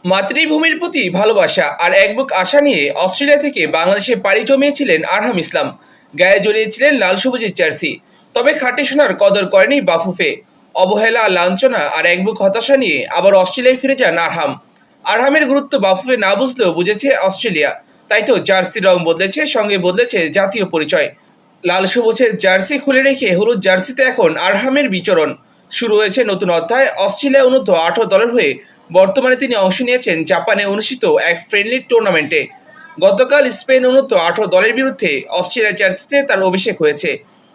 মাতৃভূমির প্রতি ভালোবাসা আর এক বুক আশা নিয়ে অস্ট্রেলিয়া থেকে বাংলাদেশে পাড়ি জমিয়েছিলেন আরহাম ইসলাম। গায়ে জড়িয়েছিলেন লাল সবুজের জার্সি। তবে খাঁটি সোনার কদর করেনি বাফুফে। অবহেলা, লাঞ্ছনা আর এক বুক হতাশা নিয়ে আবার অস্ট্রেলিয়ায় ফিরে যান আরহাম। আরহামের গুরুত্ব বাফুফে না বুঝলেও বুঝেছে অস্ট্রেলিয়া। তাই তো জার্সির রং বদলেছে, সঙ্গে বদলেছে জাতীয় পরিচয়। লাল সবুজের জার্সি খুলে রেখে হলুদ জার্সিতে এখন আরহামের বিচরণ। শুরু হয়েছে নতুন অধ্যায়। অস্ট্রেলিয়া অনূর্ধ্ব-18 দলের হয়ে বর্তমানে তিনি অংশ নিয়েছেন জাপানে অনুষ্ঠিত এক ফ্রেন্ডলি টুর্নামেন্টে। গতকাল স্পেন অনূর্ধ্ব-18 দলের বিরুদ্ধে অস্ট্রেলিয়ার জার্সিতে তার অভিষেক হয়েছে।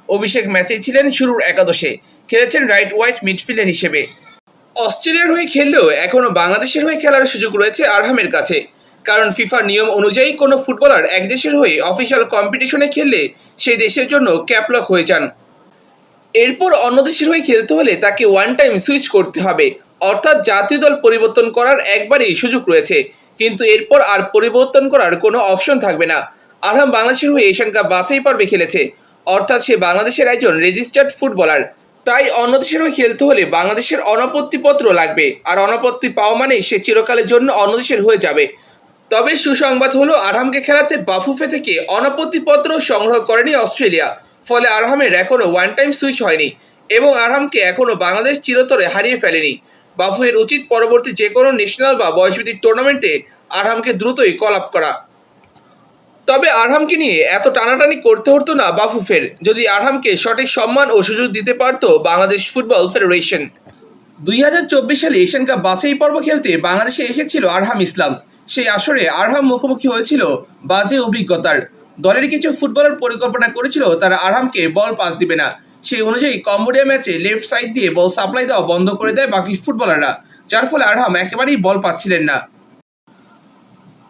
অভিষেক ম্যাচেই ছিলেন শুরুর একাদশে। খেলেছেন রাইট ওয়াইড মিডফিল্ডার হিসেবে। অস্ট্রেলিয়ার হয়ে খেললেও এখনও বাংলাদেশের হয়ে খেলার সুযোগ রয়েছে আরহামের কাছে। কারণ ফিফার নিয়ম অনুযায়ী কোনো ফুটবলার এক দেশের হয়ে অফিসিয়াল কম্পিটিশনে খেললে সেই দেশের জন্য ক্যাপলক হয়ে যান। এরপর অন্য দেশের হয়ে খেলতে হলে তাকে ওয়ান টাইম সুইচ করতে হবে, অর্থাৎ জাতীয় দল পরিবর্তন করার একবারই সুযোগ রয়েছে। কিন্তু এরপর আর পরিবর্তন করার কোনো অপশন থাকবে না। আরহাম বাংলাদেশের হয়ে এশিয়ান কাপ বাছাই পর্বে খেলেছে, অর্থাৎ সে বাংলাদেশের একজন রেজিস্টার্ড ফুটবলার। তাই অন্য দেশের হয়ে খেলতে হলে বাংলাদেশের অনাপত্তিপত্র লাগবে, আর অনাপত্তি পাওয়া মানেই সে চিরকালের জন্য অন্য দেশের হয়ে যাবে। তবে সুসংবাদ হলো, আরহামকে খেলাতে বাফুফে থেকে অনাপত্তিপত্র সংগ্রহ করেনি অস্ট্রেলিয়া। ফলে আরহামের এখনও ওয়ান টাইম সুইচ হয়নি এবং আরহামকে এখনও বাংলাদেশ চিরতরে হারিয়ে ফেলেনি। বাফুফের উচিত পরবর্তী যে কোনো ন্যাশনাল বা বয়সভিত্তিক টুর্নামেন্টে আরহামকে দ্রুতই কল আপ করা। তবে আরহামকে নিয়ে এত টানাটানি করতে হতো না বাফুফের, যদি আরহামকে সঠিক সম্মান ও সুযোগ দিতে পারত বাংলাদেশ ফুটবল ফেডারেশন। 2024 সালে এশিয়ান কাপ বাছাই পর্ব খেলতে বাংলাদেশে এসেছিল আরহাম ইসলাম। সেই আসরে আরহাম মুখোমুখি হয়েছিল বাজে অভিজ্ঞতার। দলের কিছু ফুটবলার পরিকল্পনা করেছিল তারা আরহামকে বল পাস দিবে না। সেই অনুযায়ী কম্বোডিয়া ম্যাচে লেফট সাইড দিয়ে বল সাপ্লাই দেওয়া বন্ধ করে দেয় বাকি ফুটবলাররা, যার ফলে আরহাম একেবারেই বল পাচ্ছিলেন না।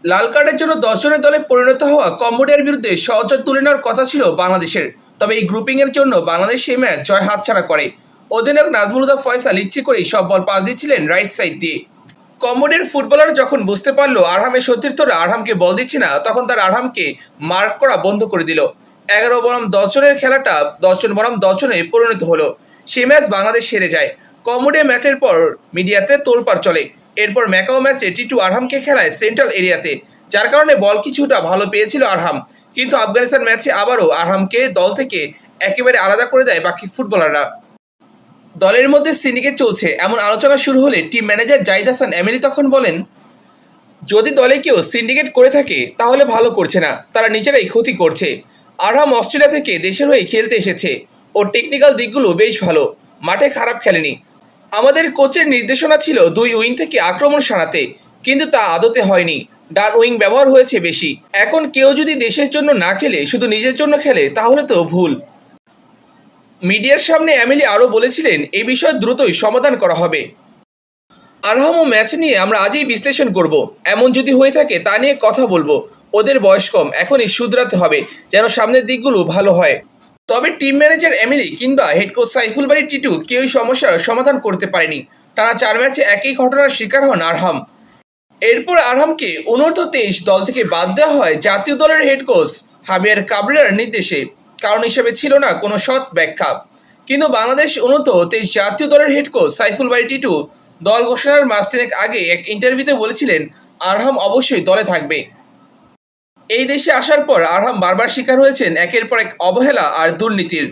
লাল কার্ডের জন্য 10 জনের দলে পরিণত হওয়া কম্বোডিয়ার বিরুদ্ধে সহজ তুলে নেওয়ার কথা ছিল বাংলাদেশের। তবে এই গ্রুপিংয়ের জন্য বাংলাদেশ সেই ম্যাচ জয় হাতছাড়া করে। অধিনায়ক নাজমুল হুদা ফয়সাল ইচ্ছে করেই সব বল পাস দিচ্ছিলেন রাইট সাইড দিয়ে। কম্বোডিয়ার ফুটবলার যখন বুঝতে পারলো আরহামের সতীর্থরা আরহামকে বল দিচ্ছে না, তখন তারা আরহামকে মার্ক করা বন্ধ করে দিল। 11 বনাম 10 জনের খেলাটা 10 জন বনাম 10 জনে পরিণত হলো। সেই ম্যাচ বাংলাদেশ হেরে যায়। কম্বোডিয়া ম্যাচের পর মিডিয়াতে তোলপাড় চলে। এরপর ম্যাকাও ম্যাচে টিটু আরহামকে খেলায় সেন্ট্রাল এরিয়াতে, যার কারণে বল কিছুটা ভালো পেয়েছিল আরহাম। কিন্তু আফগানিস্তান ম্যাচে আবারও আরহামকে দল থেকে একেবারে আলাদা করে দেয় বাকি ফুটবলাররা। দলের মধ্যে সিন্ডিকেট চলছে এমন আলোচনা শুরু হলে team manager Zahid Hasan Emily তখন বলেন, যদি দলে কেউ সিন্ডিকেট করে থাকে তাহলে ভালো করছে না, তারা নিজেরাই ক্ষতি করছে। আরহাম অস্ট্রেলিয়া থেকে দেশের হয়ে খেলতে এসেছে। ওর টেকনিক্যাল দিকগুলো বেশ ভালো, মাঠে খারাপ খেলেনি। আমাদের কোচের নির্দেশনা ছিল 2 উইং থেকে আক্রমণ সারাতে, কিন্তু তা আদতে হয়নি। ডান উইং ব্যবহার হয়েছে বেশি। এখন কেউ যদি দেশের জন্য না খেলে শুধু নিজের জন্য খেলে তাহলে তো ভুল। মিডিয়ার সামনে এমিলি আরও বলেছিলেন, এই বিষয় দ্রুতই সমাধান করা হবে। আরহাম ও ম্যাচ নিয়ে আমরা আজই বিশ্লেষণ করব। এমন যদি হয়ে থাকে তা নিয়ে কথা বলবো। ওদের বয়স কম, এখনই শুধরাতে হবে যেন সামনের দিকগুলো ভালো হয়। তবে টিম ম্যানেজার এমিলি কিংবা হেড কোচ সাইফুল বারী টিটু কেউই সমস্যার সমাধান করতে পারেনি। টানা 4 ম্যাচে একই ঘটনার শিকার হন আরহাম। এরপর আরহামকে অনূর্ধ্ব-23 দল থেকে বাদ দেওয়া হয় জাতীয় দলের হেড কোচ হাবিয়ার কাবরেরার নির্দেশে। কারণ হিসেবে ছিল না কোনো সৎ ব্যাখ্যা। কিন্তু বাংলাদেশ অনূর্ধ্ব-23 জাতীয় দলের হেড কোচ সাইফুল বারী টিটু দল ঘোষণার মাস তিনেক আগে এক ইন্টারভিউতে বলেছিলেন আরহাম অবশ্যই দলে থাকবে। এই দেশে আসার পর আরহাম বারবার শিকার হয়েছেন একের পর এক অবহেলা আর দুর্নীতির।